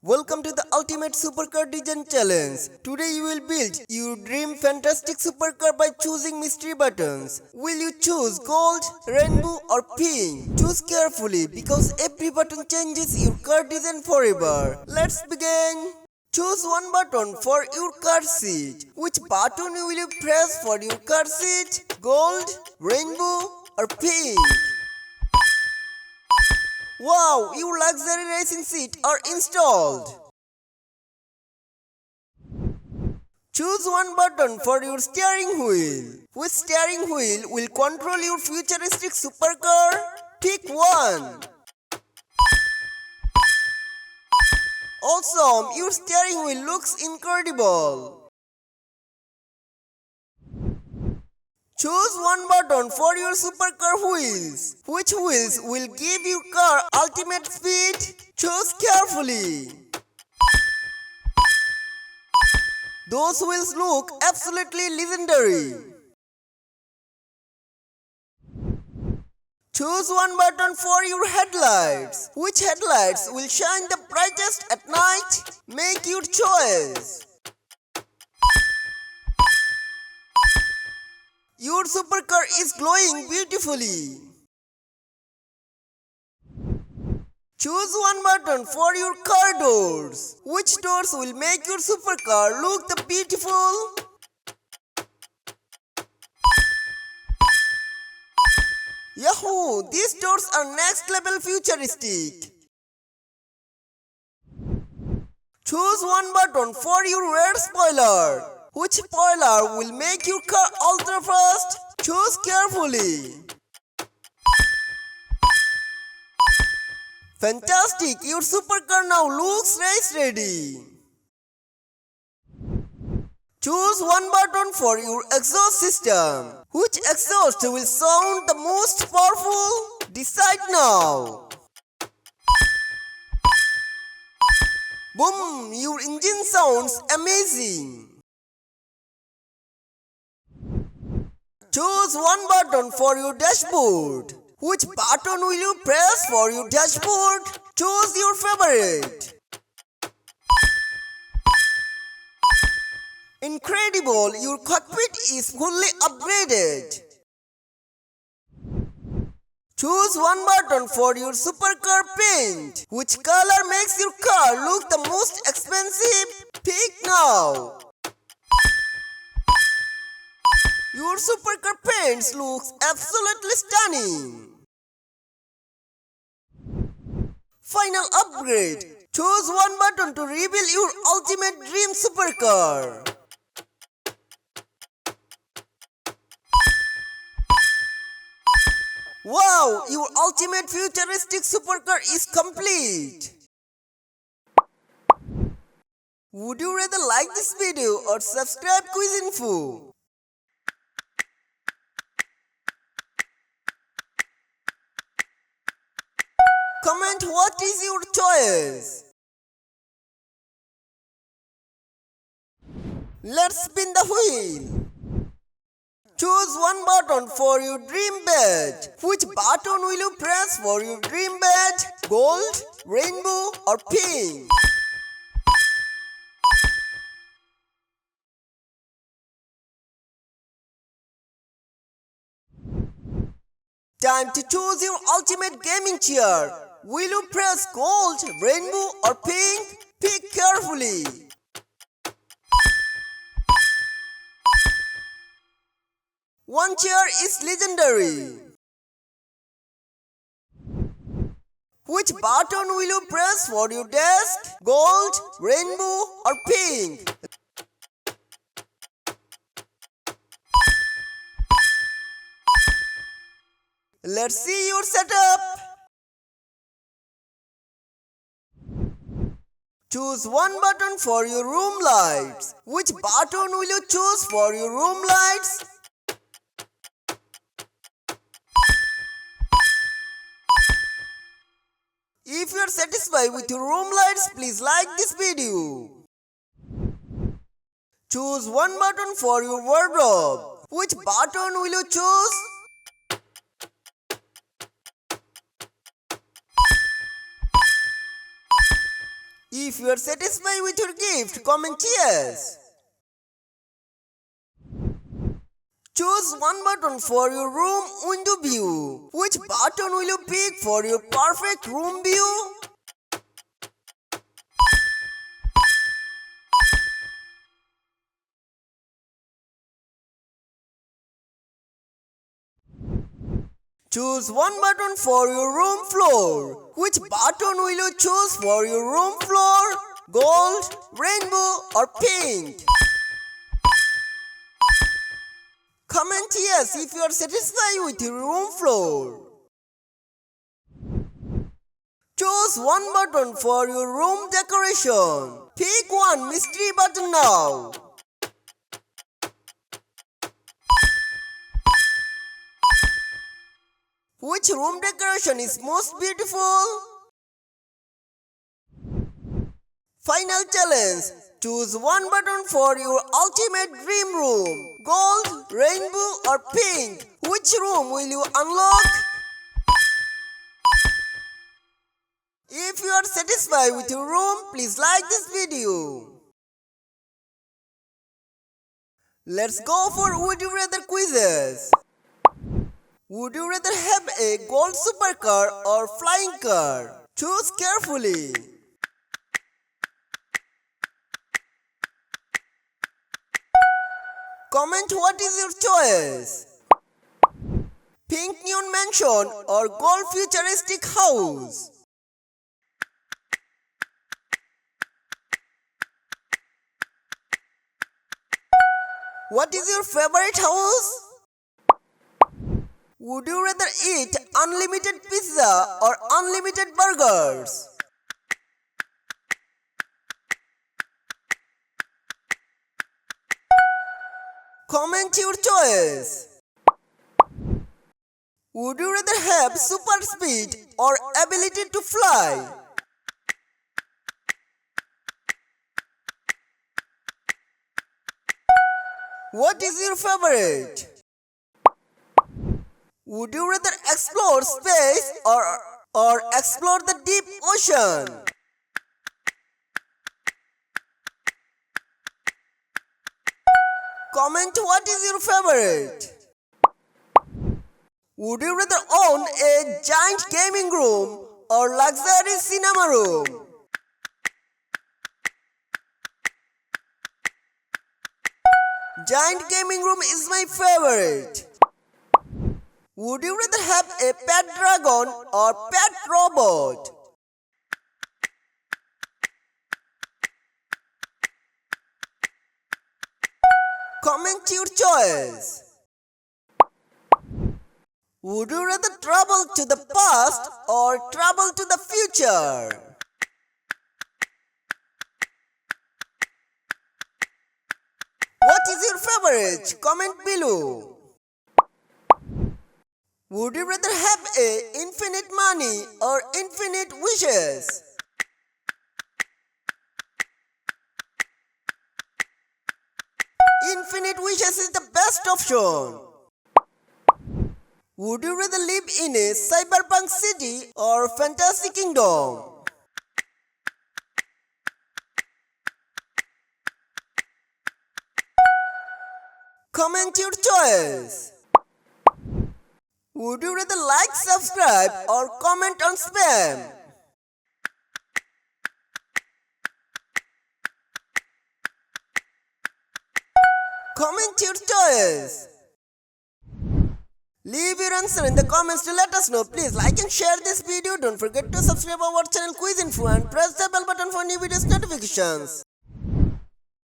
Welcome to the ultimate supercar design challenge. Today you will build your dream fantastic supercar by choosing mystery buttons. Will you choose gold, rainbow or pink? Choose carefully because every button changes your car design forever. Let's begin. Choose one button for your car seat. Which button will you press for your car seat? Gold, rainbow or pink? Wow, your luxury racing seat are installed. Choose one button for your steering wheel. Which steering wheel will control your futuristic supercar? Pick one. Awesome, your steering wheel looks incredible. Choose one button for your supercar wheels. Which wheels will give your car ultimate speed? Choose carefully. Those wheels look absolutely legendary. Choose one button for your headlights. Which headlights will shine the brightest at night? Make your choice. Your supercar is glowing beautifully. Choose one button for your car doors. Which doors will make your supercar look the beautiful? Yahoo! These doors are next level futuristic. Choose one button for your rear spoiler. Which spoiler will make your car ultra fast? Choose carefully. Fantastic! Your supercar now looks race ready. Choose one button for your exhaust system. Which exhaust will sound the most powerful? Decide now. Boom! Your engine sounds amazing. Choose one button for your dashboard. Which button will you press for your dashboard? Choose your favorite. Incredible! Your cockpit is fully upgraded. Choose one button for your supercar paint. Which color makes your car look the most expensive? Pick now. Your supercar paints looks absolutely stunning. Final upgrade. Choose one button to reveal your ultimate dream supercar. Wow, your ultimate futuristic supercar is complete. Would you rather like this video or subscribe Quiz Info? Comment what is your choice. Let's spin the wheel. Choose one button for your dream badge. Which button will you press for your dream badge? Gold, rainbow or pink? Time to choose your ultimate gaming chair. Will you press gold, rainbow or pink? Pick carefully. One chair is legendary. Which button will you press for your desk? Gold, rainbow or pink? Let's see your setup. Choose one button for your room lights. Which button will you choose for your room lights? If you are satisfied with your room lights, please like this video. Choose one button for your wardrobe. Which button will you choose? If you are satisfied with your gift, comment yes. Choose one button for your room window view. Which button will you pick for your perfect room view? Choose one button for your room floor. Which button will you choose for your room floor? Gold, rainbow or pink? Comment yes if you are satisfied with your room floor. Choose one button for your room decoration. Pick one mystery button now. Which room decoration is most beautiful? Final challenge. Choose one button for your ultimate dream room. Gold, rainbow or pink? Which room will you unlock? If you are satisfied with your room, please like this video. Let's go for Would You Rather quizzes. Would you rather have a gold supercar or flying car? Choose carefully. Comment what is your choice. Pink neon mansion or gold futuristic house? What is your favorite house? Would you rather eat unlimited pizza or unlimited burgers? Comment your choice. Would you rather have super speed or ability to fly? What is your favorite? Would you rather explore space or explore the deep ocean? Comment what is your favorite. Would you rather own a giant gaming room or luxury cinema room? Giant gaming room is my favorite. Would you rather have a pet dragon or pet robot? Comment your choice. Would you rather travel to the past or travel to the future? What is your favorite? Comment below. Would you rather have infinite money or infinite wishes? Infinite wishes is the best option. Would you rather live in a cyberpunk city or fantasy kingdom? Comment your choice. Would you rather like, subscribe or comment on spam? Comment your choice. Leave your answer in the comments to let us know. Please like and share this video. Don't forget to subscribe our channel Quiz Info and press the bell button for new videos notifications.